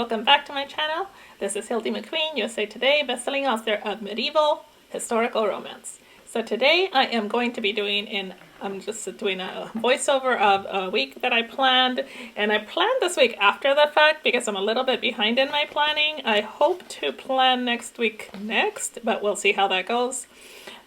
welcome back to my channel. This is Hildy McQueen, USA Today bestselling author of medieval historical romance. So today I am going to be I'm just doing a voiceover of a week that I planned, and I planned this week after the fact because I'm a little bit behind in my planning. I hope to plan next week next, but we'll see how that goes.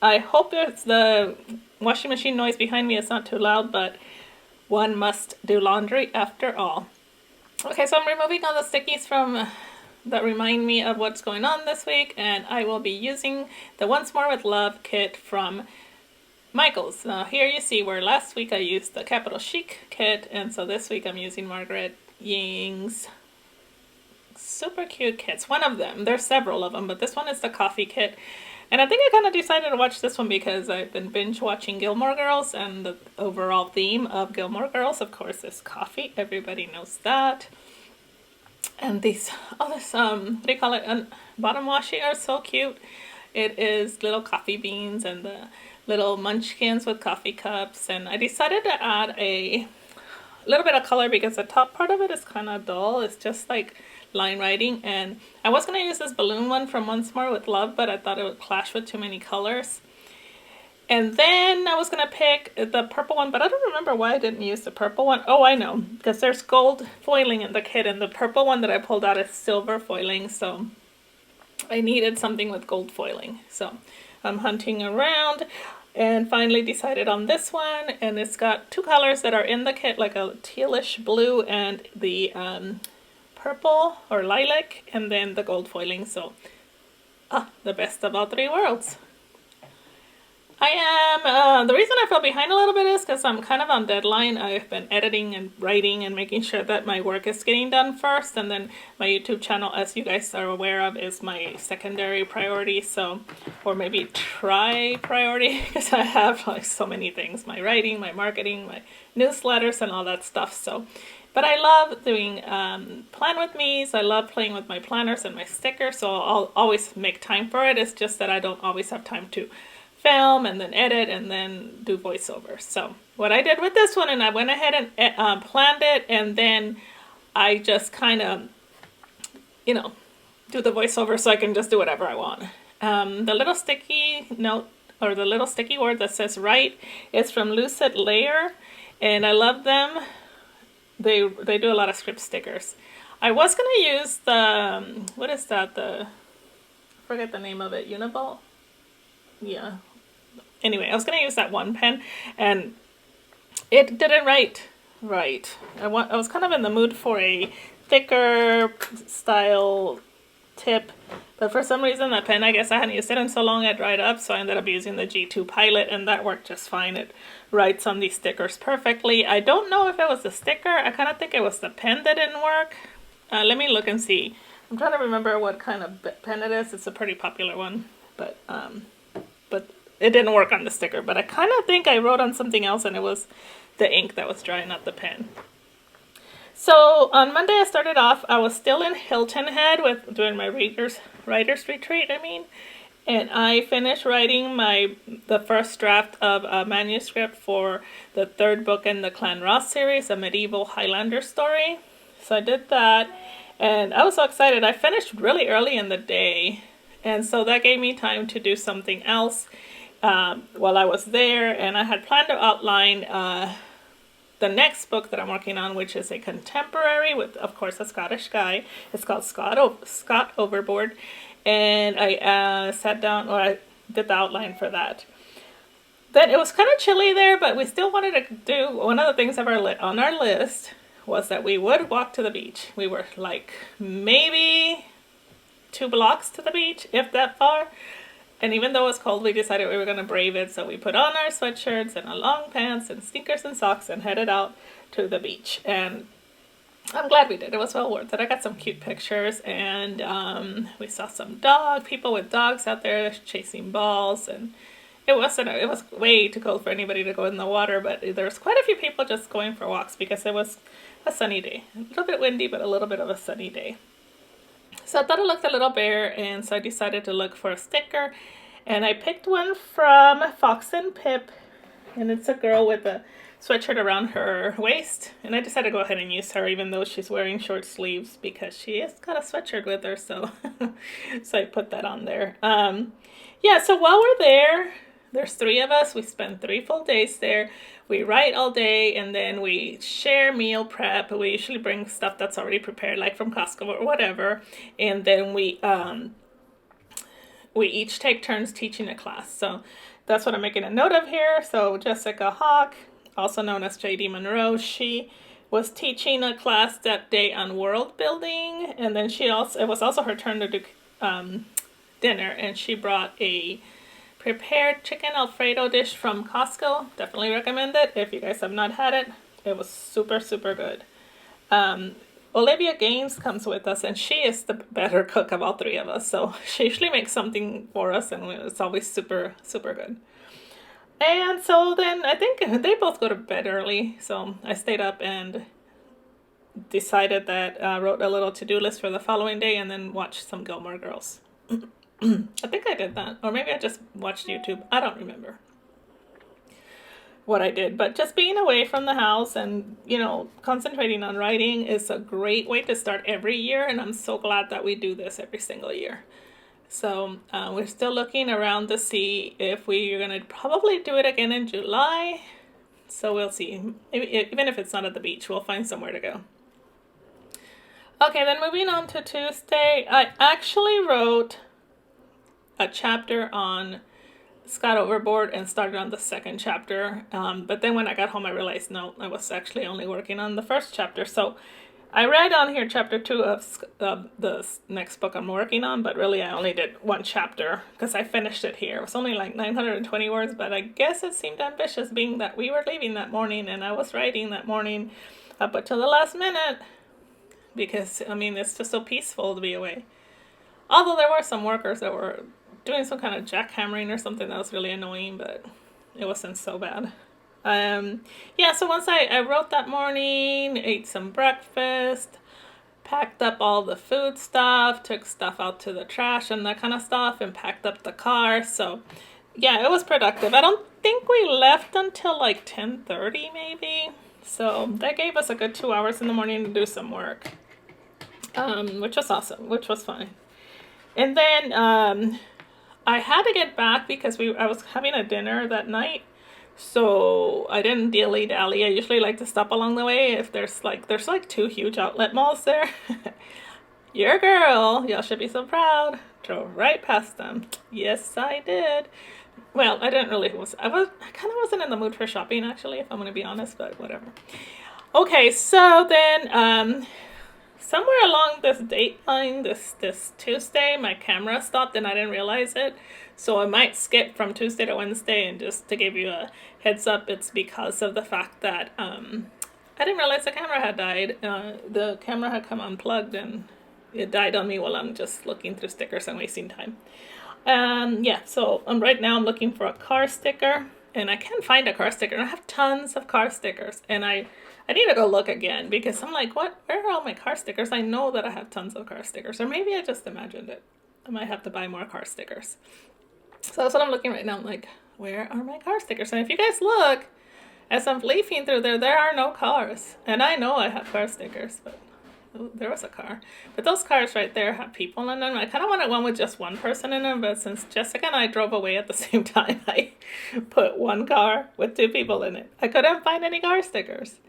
I hope it's the washing machine noise behind me is not too loud, but one must do laundry after all. Okay, so I'm removing all the stickies that remind me of what's going on this week, and I will be using the Once More with Love kit from Michaels. Now here you see where last week I used the Capital Chic kit, and so this week I'm using Margaret Ying's super cute kits. One of them, there's several of them, but this one is the coffee kit. And I think I kind of decided to watch this one because I've been binge watching Gilmore Girls, and the overall theme of Gilmore Girls, of course, is coffee. Everybody knows that. And these what do you call it? Bottom washi are so cute. It is little coffee beans and the little munchkins with coffee cups. And I decided to add a little bit of color because the top part of it is kind of dull. It's just like line writing, and I was going to use this balloon one from Once More with Love, but I thought it would clash with too many colors. And then I was going to pick the purple one, but I don't remember why I didn't use the purple one. Oh, I know, because there's gold foiling in the kit, and the purple one that I pulled out is silver foiling, so I needed something with gold foiling. So I'm hunting around and finally decided on this one, and it's got two colors that are in the kit, like a tealish blue and the purple or lilac, and then the gold foiling. So the best of all three worlds. The reason I fell behind a little bit is because I'm kind of on deadline. I've been editing and writing and making sure that my work is getting done first, and then my YouTube channel, as you guys are aware of, is my secondary priority, so, or maybe tri-priority, because I have like so many things, my writing, my marketing, my newsletters, and all that stuff. So but I love doing plan with me's. I love playing with my planners and my stickers, so I'll always make time for it. It's just that I don't always have time to film and then edit and then do voiceover. So what I did with this one, and I went ahead and planned it, and then I just kind of, do the voiceover so I can just do whatever I want. The little sticky note, or the little sticky word that says write, is from Lucid Layer, and I love them. They do a lot of script stickers. I was going to use the, what is that, I forget the name of it, Uniball? Yeah. Anyway, I was going to use that one pen, and it didn't write right. I was kind of in the mood for a thicker style tip, but for some reason that pen, I guess I hadn't used it in so long, it dried up, so I ended up using the G2 Pilot, and that worked just fine. It writes on these stickers perfectly. I don't know if it was the sticker. I kind of think it was the pen that didn't work. Let me look and see. I'm trying to remember what kind of pen it is. It's a pretty popular one, but it didn't work on the sticker. But I kind of think I wrote on something else, and it was the ink that was dry, not the pen. So on Monday I started off, I was still in Hilton Head doing my writer's retreat, and I finished writing the first draft of a manuscript for the third book in the Clan Ross series, a medieval Highlander story. So I did that, and I was so excited. I finished really early in the day, and so that gave me time to do something else while I was there, and I had planned to outline the next book that I'm working on, which is a contemporary with, of course, a Scottish guy. It's called Scott Overboard, and I sat down, or I did the outline for that. Then it was kind of chilly there, but we still wanted to do, one of the things on our list was that we would walk to the beach. We were like maybe 2 blocks to the beach, if that far. And even though it was cold, we decided we were going to brave it. So we put on our sweatshirts and our long pants and sneakers and socks and headed out to the beach. And I'm glad we did. It was well worth it. I got some cute pictures, and we saw some people with dogs out there chasing balls. And it was way too cold for anybody to go in the water, but there was quite a few people just going for walks because it was a sunny day. A little bit windy, but a little bit of a sunny day. So I thought it looked a little bare, and so I decided to look for a sticker, and I picked one from Fox and Pip, and it's a girl with a sweatshirt around her waist, and I decided to go ahead and use her even though she's wearing short sleeves because she has got a sweatshirt with her, so so I put that on there. Yeah, so while we're there, there's 3 of us. We spend 3 full days there. We write all day, and then we share meal prep. We usually bring stuff that's already prepared, like from Costco or whatever, and then we each take turns teaching a class. So that's what I'm making a note of here. So Jessica Hawk, also known as JD Monroe, she was teaching a class that day on world building, and then it was also her turn to do dinner, and she brought a prepared chicken Alfredo dish from Costco. Definitely recommend it if you guys have not had it. It was super, super good. Olivia Gaines comes with us, and she is the better cook of all 3 of us. So she usually makes something for us, and it's always super, super good. And so then I think they both go to bed early. So I stayed up and decided that wrote a little to-do list for the following day, and then watched some Gilmore Girls. I think I did that. Or maybe I just watched YouTube. I don't remember what I did. But just being away from the house and, concentrating on writing is a great way to start every year. And I'm so glad that we do this every single year. So we're still looking around to see if we're going to probably do it again in July. So we'll see. Even if it's not at the beach, we'll find somewhere to go. Okay, then moving on to Tuesday, I actually wrote a chapter on Scott Overboard and started on the 2nd chapter. But then when I got home, I realized, no, I was actually only working on the 1st chapter. So I read on here chapter 2 of the next book I'm working on, but really I only did 1 chapter because I finished it here. It was only like 920 words, but I guess it seemed ambitious being that we were leaving that morning and I was writing that morning up until the last minute because, it's just so peaceful to be away. Although there were some workers that were doing some kind of jackhammering or something that was really annoying, but it wasn't so bad. So once I wrote that morning, ate some breakfast, packed up all the food stuff, took stuff out to the trash and that kind of stuff, and packed up the car. So yeah, it was productive. I don't think we left until like 10:30 maybe. So that gave us a good 2 hours in the morning to do some work, which was awesome, which was fine. And then I had to get back because I was having a dinner that night, so I didn't dilly-dally. I usually like to stop along the way if there's 2 huge outlet malls there. Your girl, y'all should be so proud, drove right past them. Yes, I did. Well, I didn't really. I kind of wasn't in the mood for shopping, actually, if I'm going to be honest, but whatever. Okay, so then somewhere along this date line, this Tuesday, my camera stopped and I didn't realize it. So I might skip from Tuesday to Wednesday, and just to give you a heads up, it's because of the fact that I didn't realize the camera had died. The camera had come unplugged and it died on me while I'm just looking through stickers and wasting time. So right now I'm looking for a car sticker, and I can't find a car sticker. I have tons of car stickers, and I need to go look again because I'm like, where are all my car stickers? I know that I have tons of car stickers, or maybe I just imagined it. I might have to buy more car stickers. So that's what I'm looking right now. I'm like, where are my car stickers? And if you guys look, as I'm leafing through there are no cars. And I know I have car stickers, but there was a car. But those cars right there have people in them. I kind of wanted one with just one person in them, but since Jessica and I drove away at the same time, I put one car with 2 people in it. I couldn't find any car stickers.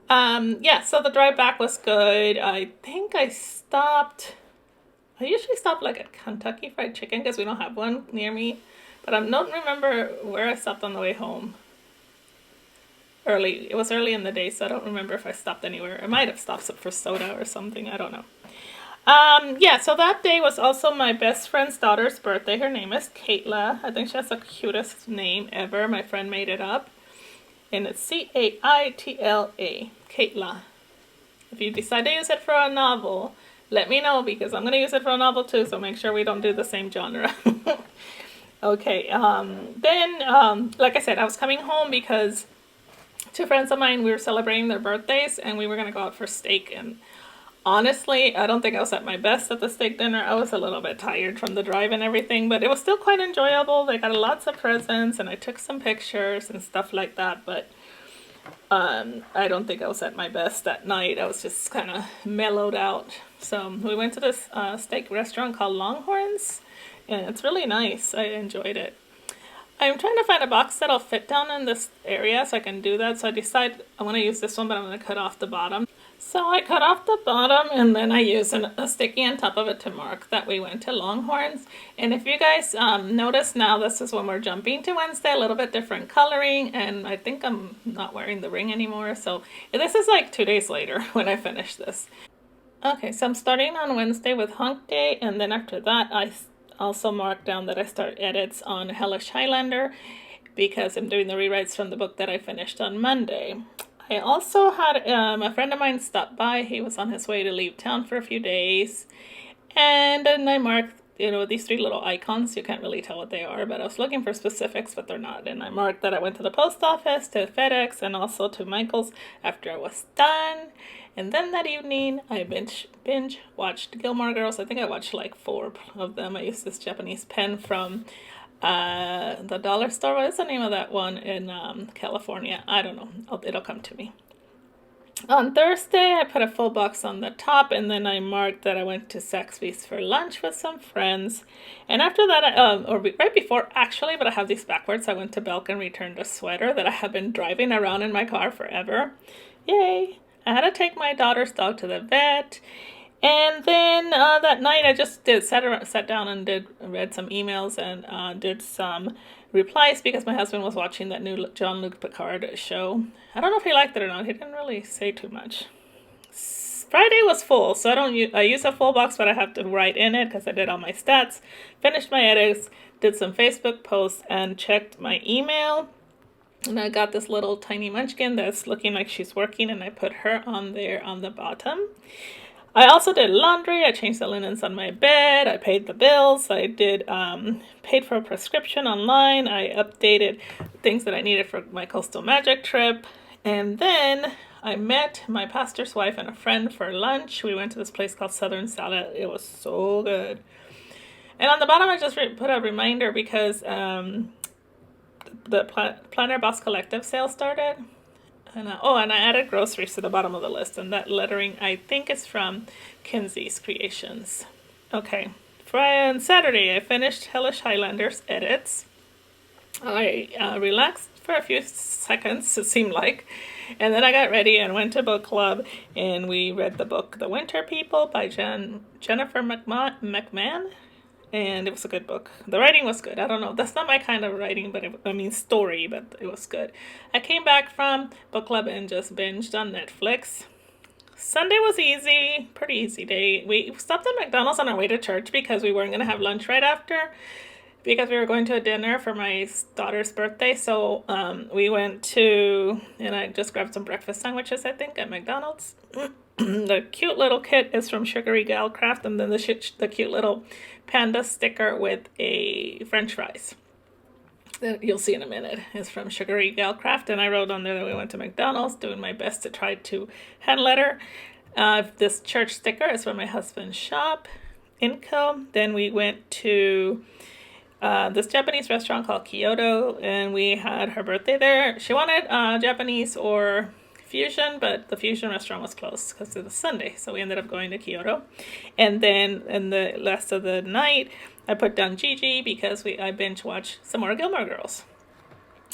So the drive back was good. I think I usually stop like at Kentucky Fried Chicken because we don't have one near me, but I don't remember where I stopped on the way home. It was early in the day, so I don't remember if I stopped anywhere. I might have stopped for soda or something, I don't know. So that day was also my best friend's daughter's birthday. Her name is Caitla. I think she has the cutest name ever. My friend made it up. And it's Caitla, Caitla. If you decide to use it for a novel, let me know because I'm going to use it for a novel too, so make sure we don't do the same genre. Okay, then, like I said, I was coming home because 2 friends of mine, we were celebrating their birthdays and we were going to go out for steak. And honestly, I don't think I was at my best at the steak dinner. I was a little bit tired from the drive and everything, but it was still quite enjoyable. They got lots of presents and I took some pictures and stuff like that. But I don't think I was at my best that night. I was just kind of mellowed out. So we went to this steak restaurant called Longhorns, and it's really nice. I enjoyed it. I'm trying to find a box that'll fit down in this area so I can do that. So I decide I want to use this one, but I'm going to cut off the bottom. So I cut off the bottom and then I use a sticky on top of it to mark that we went to Longhorns. And if you guys notice now, this is when we're jumping to Wednesday, a little bit different coloring. And I think I'm not wearing the ring anymore. So this is like 2 days later when I finish this. Okay, so I'm starting on Wednesday with Hunk Day. And then after that, I also marked down that I start edits on Hellish Highlander because I'm doing the rewrites from the book that I finished on Monday. I also had a friend of mine stop by. He was on his way to leave town for a few days. And then I marked, these 3 little icons. You can't really tell what they are, but I was looking for specifics, but they're not. And I marked that I went to the post office, to FedEx, and also to Michael's after I was done. And then that evening, I binge watched Gilmore Girls. I think I watched like 4 of them. I used this Japanese pen from the dollar store. What is the name of that one in California? I don't know. It'll come to me. On Thursday, I put a full box on the top, and then I marked that I went to Saxby's for lunch with some friends. And after that, right before actually, but I have these backwards, I went to Belk and returned a sweater that I have been driving around in my car forever. Yay! I had to take my daughter's dog to the vet. And then that night I just sat down and read some emails and did some replies because my husband was watching that new Jean-Luc Picard show. I don't know if he liked it or not. He didn't really say too much. Friday was full, so I use a full box, but I have to write in it because I did all my stats, finished my edits, did some Facebook posts, and checked my email. And I got this little tiny munchkin that's looking like she's working, and I put her on there on the bottom. I also did laundry. I changed the linens on my bed. I paid the bills. I paid for a prescription online. I updated things that I needed for my Coastal Magic trip. And then I met my pastor's wife and a friend for lunch. We went to this place called Southern Salad. It was so good. And on the bottom, I just put a reminder because the Planner Boss Collective sale started. And I added groceries to the bottom of the list, and that lettering I think is from Kinsey's Creations. Okay, Friday and Saturday I finished Hellish Highlander's edits. I relaxed for a few seconds, it seemed like, and then I got ready and went to book club, and we read the book The Winter People by Jennifer McMahon. And it was a good book. The writing was good. I don't know. That's not my kind of writing, but story, but it was good. I came back from book club and just binged on Netflix. Sunday was easy. Pretty easy day. We stopped at McDonald's on our way to church because we weren't going to have lunch right after because we were going to a dinner for my daughter's birthday. So we went to, and I just grabbed some breakfast sandwiches, I think, at McDonald's. The cute little kit is from Sugary Gal Craft, and then the cute little panda sticker with a French fries that you'll see in a minute is from Sugary Gal Craft. And I wrote on there that we went to McDonald's, doing my best to try to hand letter. This church sticker is from my husband's shop, Inco. Then we went to this Japanese restaurant called Kyoto, and we had her birthday there. She wanted Japanese or fusion, but the fusion restaurant was closed because it was Sunday, so we ended up going to Kyoto. And then in the last of the night, I put down Gigi because I binge watched some more Gilmore Girls.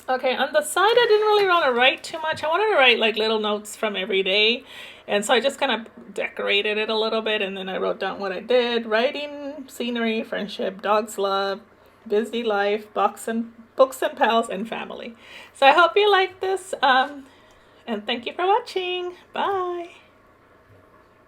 Okay, on the side, I didn't really want to write too much. I wanted to write like little notes from every day, and so I just kind of decorated it a little bit, and then I wrote down what I did: writing, scenery, friendship, dogs love, busy life, books and pals, and family. So I hope you like this. And thank you for watching. Bye.